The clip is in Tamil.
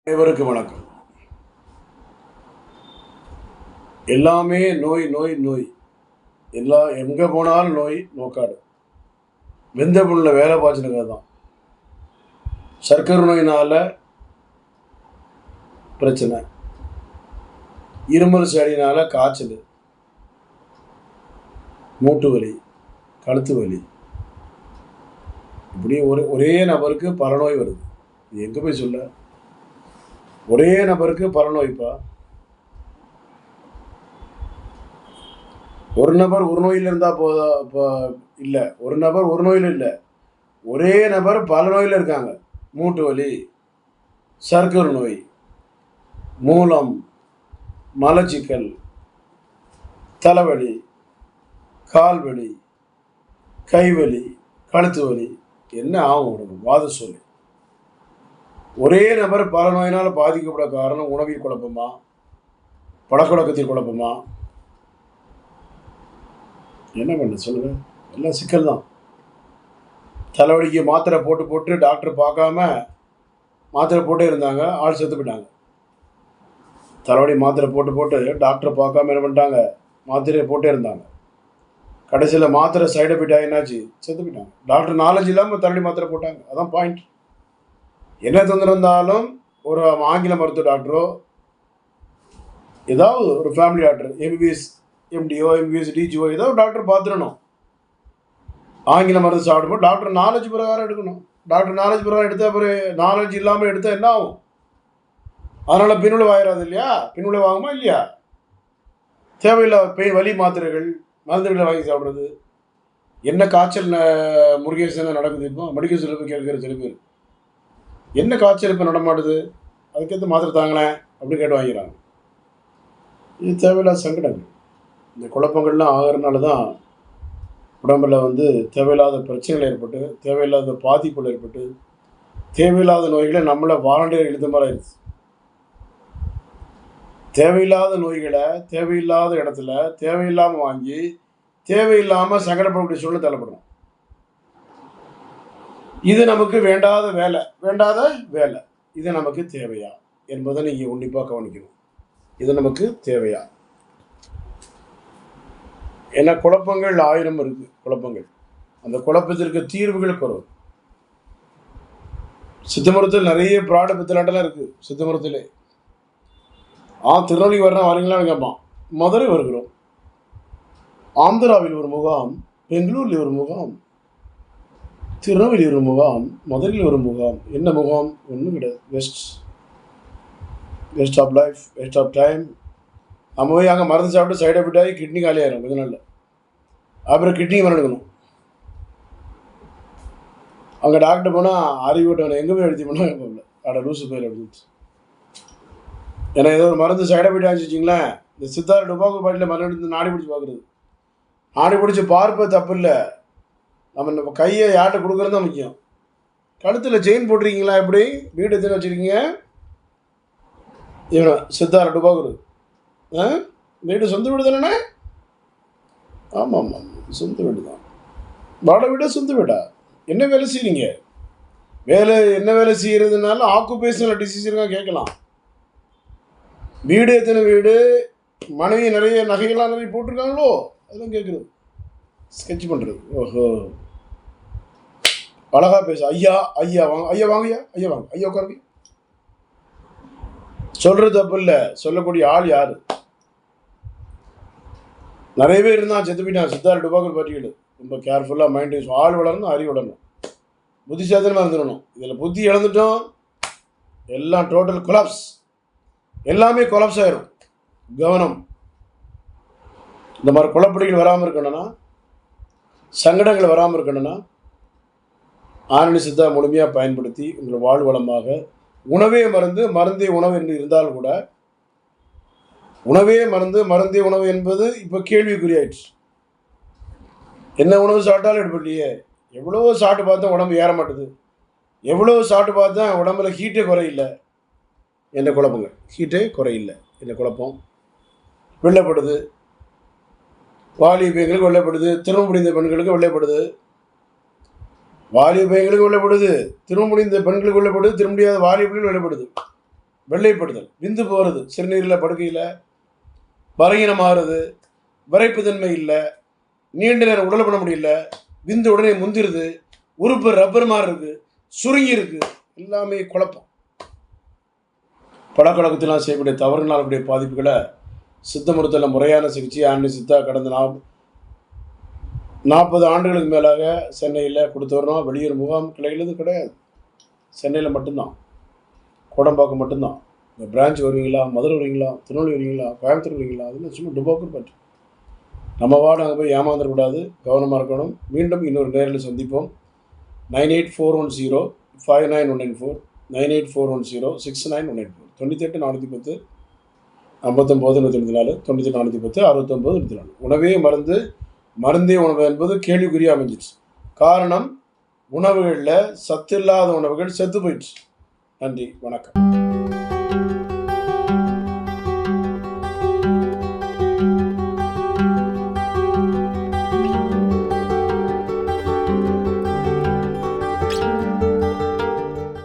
அனைவருக்கும் வணக்கம். எல்லாமே நோய் நோய் நோய். எங்கே போனாலும் நோய் நோக்காடு. வெந்த புண்ணில் வேலை பாய்ச்சினுங்க தான். சர்க்கரை நோயினால் பிரச்சனை, இருமல் சளினால் காய்ச்சல், மூட்டு வலி, கழுத்து வலி, இப்படி ஒரே நபருக்கு பல நோய் வருது. இது எங்கே போய் சொல்ல? ஒரே நபருக்கு பல நோய்ப்பா. ஒரு நபர் ஒரு நோயில் இருந்தால் போதா? இப்போ இல்லை, ஒரு நபர் ஒரு நோயில் இல்லை, ஒரே நபர் பல நோயில் இருக்காங்க. மூட்டு வலி, சர்க்கரை நோய், மூலம், மலச்சிக்கல், தலைவலி, கால்வலி, கைவலி, கழுத்து வலி, என்ன ஆகும் உனக்கு? வாத சொல்லி. ஒரே நபர் பல நோயினால் பாதிக்கப்பட காரணம் உணவில் குழப்பமா, பழக்கவழக்கத்தில் குழப்பமா? என்ன பண்ண சொல்லுங்க? எல்லாம் சிக்கல் தான். தலைவலிக்கு மாத்திரை போட்டு போட்டு டாக்டர் பார்க்காம மாத்திரை போட்டே இருந்தாங்க, ஆள் செத்து போயிட்டாங்க. தலைவலி மாத்திரை போட்டு போட்டு டாக்டர் பார்க்காம என்ன பண்ணிட்டாங்க? மாத்திரையை போட்டே இருந்தாங்க. கடைசியில் மாத்திரை சைடு எஃபெக்ட் ஆகினாச்சு, செத்து போயிட்டாங்க. டாக்டர் நாலேஜ் இல்லாமல் தலைவலி மாத்திரை போட்டாங்க. அதான் பாயிண்ட். என்ன தொந்தரவு இருந்தாலும் ஒரு ஆங்கில மருத்துவ டாக்டரோ, ஏதாவது ஒரு family doctor, MBBS MDO, MBBS DGO, ஏதோ ஒரு டாக்டர் பார்த்துடணும். ஆங்கில மருந்து சாப்பிடும்போது டாக்டர் நாலேஜ் பிரகாரம் எடுக்கணும். டாக்டர் நாலேஜ் பிரகாரம் எடுத்தால் அப்புறம் நாலேஜ் இல்லாமல் எடுத்தால் என்ன ஆகும்? அதனால் பின்விளைவு ஆயிடாது இல்லையா? பின்விளைவு ஆகுமா இல்லையா? தேவையில்லை வலி மாத்திரைகள், மருந்துகளை வாங்கி சாப்பிட்றது. என்ன காய்ச்சல் முருகேசன் நடக்குது இப்போ? மெடிக்கல் ஸ்டோரில் போய் கேட்குற சில பேர், என்ன காய்ச்சல் இப்போ நடமாடுது, அதுக்கேற்ற மாத்திரை தாங்களேன் அப்படின்னு கேட்டு வாங்கிறாங்க. இது தேவையில்லாத சங்கடங்கள். இந்த குழப்பங்கள்லாம் ஆகிறதுனால தான் உடம்பில் தேவையில்லாத பிரச்சனைகள் ஏற்பட்டு, தேவையில்லாத பாதிப்புகள் ஏற்பட்டு, தேவையில்லாத நோய்களை நம்மளை வாலண்டியர் எழுத மாதிரி ஆயிடுச்சு. தேவையில்லாத நோய்களை தேவையில்லாத இடத்துல தேவையில்லாமல் வாங்கி தேவையில்லாமல் சங்கடப்படக்கூடிய சூழ்நிலை தள்ளப்படுறோம். இது நமக்கு வேண்டாத வேலை. இது நமக்கு தேவையா என்பதை நீங்கள் உன்னிப்பாக கவனிக்கணும். இது நமக்கு தேவையா? ஏன்னா குழப்பங்கள் 1000 இருக்கு. குழப்பங்கள், அந்த குழப்பத்திற்கு தீர்வுகள் குறைவு. சித்த மருத்துவத்தில் நிறைய ப்ராட பித்தலாட்டெல்லாம் இருக்குது. சித்த மருத்துவத்திலே திருநெல்வேலி வரீங்களான்னு கேட்பான். மதுரை வருகிறோம், ஆந்திராவில் ஒரு முகாம், பெங்களூரில் ஒரு முகாம், திருநெல்வேலி ஒரு முகாம், மதுரையில் ஒரு முகாம். என்ன முகாம்? ஒன்றும் கிடையாது. Waste of life, waste of time. நம்ம போய் அங்கே மருந்து சாப்பிட்டு சைடு எஃபெக்ட் ஆகி கிட்னி காலியாயிரும் கொஞ்ச நாளில். அப்புறம் கிட்னி மறந்துக்கணும். அங்கே டாக்டர் போனால் அறிவிட்டவனை எங்கே போய் எடுத்து போனால் இல்லை, அட லூசு போயிரு அப்படின்னு. ஏன்னா ஏதோ ஒரு மருந்து சைடு எஃபெக்ட் ஆகிடுச்சு வச்சிங்களேன். இந்த சித்தார் டுபாக்கு பாட்டில் மருந்து எடுத்து நாடி பிடிச்சி பார்க்குறது. நாடி பிடிச்சி பார்ப்பது தப்பு இல்லை, நம்ம கையை யார்கிட்ட கொடுக்குறது தான் முக்கியம். கழுத்தில் செயின் போட்டிருக்கீங்களா? எப்படி வீடு எத்தனை வச்சுருக்கீங்க? இவனை சித்தார டுபாக்குரு வீடு சொந்த வீடு தானே? ஆமாம், சொந்த வீடு தான். வாடகை வீடா சொந்த வீடா? என்ன வேலை செய்கிறீங்க? என்ன வேலை செய்கிறதுனால ஆக்குபேஷனல் டிசீஸ் இருக்கா கேட்கலாம். வீடு எத்தனை வீடு, மனைவி நிறைய நகைகள்லாம் நிறைய போட்டிருக்காங்களோ அதெல்லாம் கேட்குறது, ஸ்கெட்ச் பண்ணுறது. ஓஹோ, அழகா பேச. ஐயா வாங்க, ஐயா உட்காருங்க. சொல்கிறது தப்பு இல்லை, சொல்லக்கூடிய ஆள் யார்? நிறைய பேர் இருந்தால் செத்து போயிட்டான். சித்தார் டுபாக்கர் பட்டியல். ரொம்ப கேர்ஃபுல்லாக மைண்ட் யூஸ். ஆள் வளரணும், அறிவு வளரணும், புத்திசாலித்தனமாக இருந்துடணும். இதில் புத்தி இழந்துட்டோம், எல்லாம் டோட்டல் கொலாப்ஸ், எல்லாமே கொலாப்ஸ் ஆயிரும். கவனம். இந்த மாதிரி குழப்படிகள் வராமல் இருக்கணும்னா, சங்கடங்கள் வராமல் இருக்கணும்னா ஆரணி சித்தா முழுமையாக பயன்படுத்தி உங்கள் வாழ்வளமாக உணவே மருந்தே உணவு என்று இருந்தால் கூட, உணவே மருந்தே உணவு என்பது இப்போ கேள்விக்குறியாயிடுச்சு. என்ன உணவு சாப்பிட்டாலும் எடுப்பலையே. எவ்வளோ சாப்பிட்டு பார்த்தா உடம்பு ஏற மாட்டுது, எவ்வளோ சாப்பிட்டு பார்த்தா உடம்புல ஹீட்டே குறையில்லை. என்ன குழப்பங்க? ஹீட்டே குறையில்லை. என்ன குழப்பம்? வெள்ளைப்படுது, வாலிப பெண்களுக்கு வெள்ளைப்படுது, திரும்ப முடிந்த பெண்களுக்கு வெள்ளைப்படுது. வாலிப பையங்களுக்கு வெள்ளப்படுது, திரும்ப முடிந்த பெண்களுக்கு வெள்ளப்படுது, திரும்ப முடியாத வாலிபர்களுக்கு வெள்ளப்படுது. வெள்ளைப்படுதல், விந்து போகிறது, சிறுநீரில் படுக்கையில் பலகீனமாகிறது, விரைப்புத்தன்மை இல்லை, நீண்ட நேரம் உடல் பண்ண முடியல, விந்து உடனே முந்திருது, உறுப்பு ரப்பர் மாதிரி இருக்குது, சுருங்கி இருக்குது, எல்லாமே குழப்பம். பழக்கவழக்கத்திலாம் செய்யக்கூடிய தவறுனால் கூடிய பாதிப்புகளை சித்த மருத்துவத்தில் முறையான சிகிச்சை ஆண்டு சித்தா கடந்த 40 ஆண்டுகளுக்கு மேலாக சென்னையில் கொடுத்து வரணும். வெளியூர் முகாம் கிளைகள் இது கிடையாது, சென்னையில் மட்டும்தான், கோடம்பாக்கம் மட்டும்தான். இந்த பிரான்ச் வருவீங்களா, மதுரை வருவீங்களா, திருநெல்வேலி வருவீங்களா, கோயம்புத்தூர் வருவீங்களா, அதெல்லாம் சும்மா டுபாக்கூர் பற்றி நம்ம வார்டு அங்கே போய் ஏமாந்துடக்கூடாது, கவனமாக இருக்கணும். மீண்டும் இன்னொரு நேரில் சந்திப்போம். 9841059194 9841069184 98 410 59 194 98 410 69 194. உணவே மருந்து, மருந்தே உணவு என்பது கேள்விக்குறியா அமைஞ்சிடுச்சு. காரணம், உணவுகளில் சத்து இல்லாத உணவுகள் செத்து போயிடுச்சு. நன்றி, வணக்கம்.